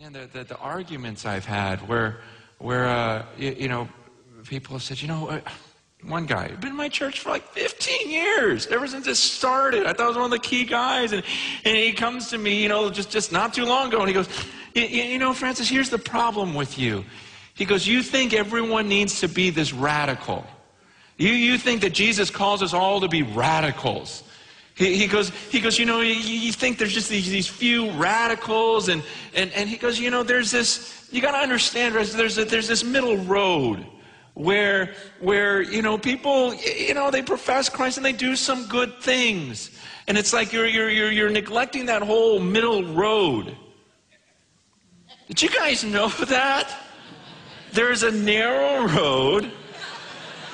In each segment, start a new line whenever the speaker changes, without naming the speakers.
And the arguments I've had where people have said, one guy, been in my church for like 15 years, ever since it started. I thought I was one of the key guys. And he comes to me, just not too long ago, and he goes, Francis, here's the problem with you. He goes, you think everyone needs to be this radical. You think that Jesus calls us all to be radicals. He goes, you think there's just these few radicals, and he goes, there's this, you got to understand, there's this middle road where people, they profess Christ and they do some good things, and it's like you're neglecting that whole middle road. Did you guys know that? There's a narrow road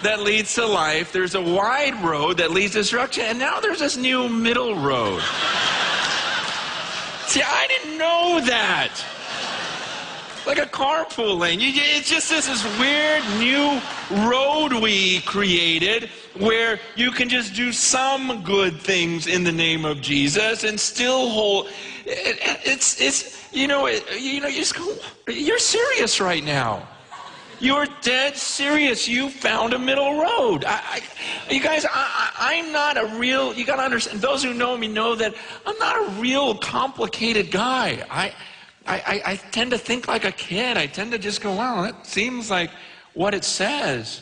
that leads to life. There's a wide road that leads to destruction. And now there's this new middle road. See, I didn't know that. Like a carpool lane. It's just this weird new road we created where you can just do some good things in the name of Jesus and still hold. You just go, you're serious right now. You're dead serious. You found a middle road. You guys, I'm not a real, you got to understand, those who know me know that I'm not a real complicated guy. I tend to think like a kid. I tend to just go, wow, that seems like what it says.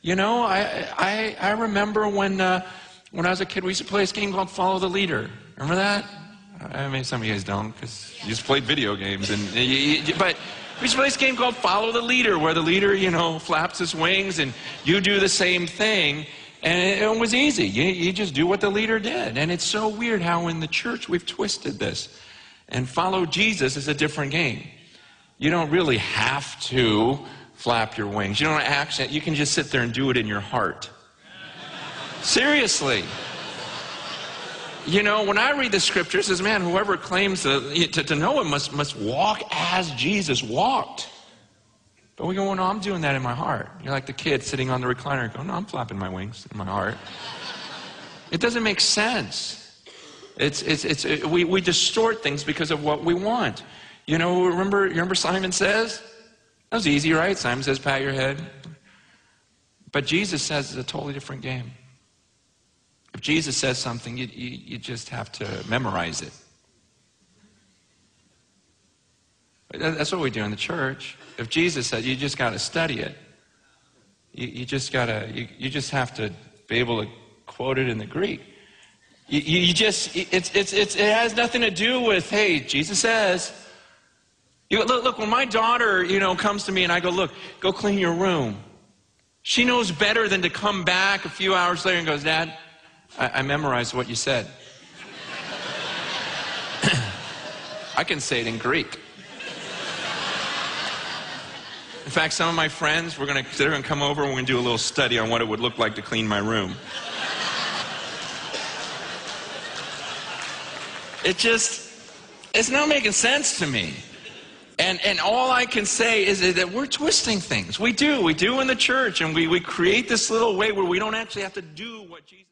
I remember when I was a kid, we used to play this game called Follow the Leader. Remember that? I mean, some of you guys don't because you just played video games. But we used to play this game called Follow the Leader, where the leader, flaps his wings and you do the same thing. And it was easy. You just do what the leader did. And it's so weird how in the church we've twisted this. And follow Jesus is a different game. You don't really have to flap your wings. You don't actually, you can just sit there and do it in your heart. Seriously. When I read the scriptures, it says, man, whoever claims to know him must walk as Jesus walked. But we go, well, no, I'm doing that in my heart. You're like the kid sitting on the recliner going, no, I'm flapping my wings in my heart. It doesn't make sense. We distort things because of what we want. Remember Simon Says? That was easy, right? Simon Says, pat your head. But Jesus says it's a totally different game. If Jesus says something, you just have to memorize it. That's what we do in the church. If Jesus said, you just got to study it. You just have to be able to quote it in the Greek. It has nothing to do with, hey, Jesus says. Look, when my daughter, comes to me and I go, look, go clean your room. She knows better than to come back a few hours later and goes, Dad, I memorized what you said. I can say it in Greek. In fact, some of my friends, they're going to come over and we're going to do a little study on what it would look like to clean my room. It's not making sense to me. And all I can say is that we're twisting things. We do in the church, and we create this little way where we don't actually have to do what Jesus